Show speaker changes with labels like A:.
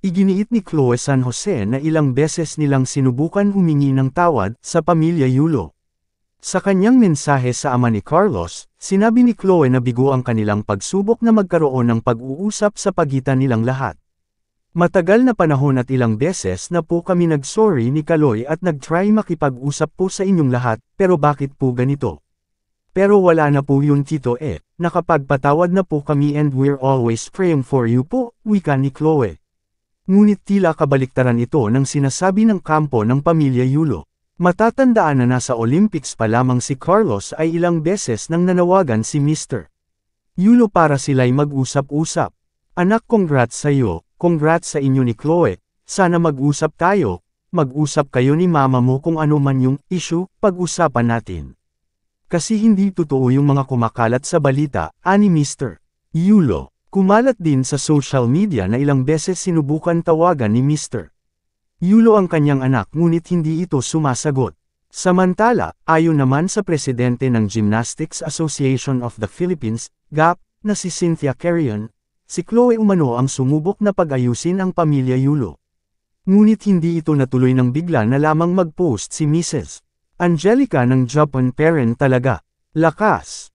A: Iginiit ni Chloe San Jose na ilang beses nilang sinubukan humingi ng tawad sa pamilya Yulo. Sa kanyang mensahe sa ama ni Carlos, sinabi ni Chloe na bigo ang kanilang pagsubok na magkaroon ng pag-uusap sa pagitan nilang lahat. Matagal na panahon at ilang beses na po kami nag-sorry ni Kaloy at nag-try makipag-usap po sa inyong lahat, pero bakit po ganito? Pero wala na po yun tito nakapagpatawad na po kami and we're always praying for you po, wika ni Chloe. Ngunit tila kabaliktaran ito ng sinasabi ng kampo ng pamilya Yulo. Matatandaan na nasa Olympics pa lamang si Carlos ay ilang beses nang nanawagan si Mr. Yulo para sila'y mag-usap-usap. Anak, congrats sa'yo, congrats sa inyo ni Chloe, sana mag-usap tayo, mag-usap kayo ni mama mo kung ano man yung issue, pag-usapan natin. Kasi hindi totoo yung mga kumakalat sa balita, ani Mr. Yulo. Kumalat din sa social media na ilang beses sinubukan tawagan ni Mr. Yulo ang kanyang anak ngunit hindi ito sumasagot. Samantala, ayon naman sa presidente ng Gymnastics Association of the Philippines, GAP, na si Cynthia Carrion, si Chloe umano ang sumubok na pag-ayusin ang pamilya Yulo. Ngunit hindi ito natuloy nang bigla na lamang mag-post si Mrs. Angelica ng Japan parent talaga. Lakas!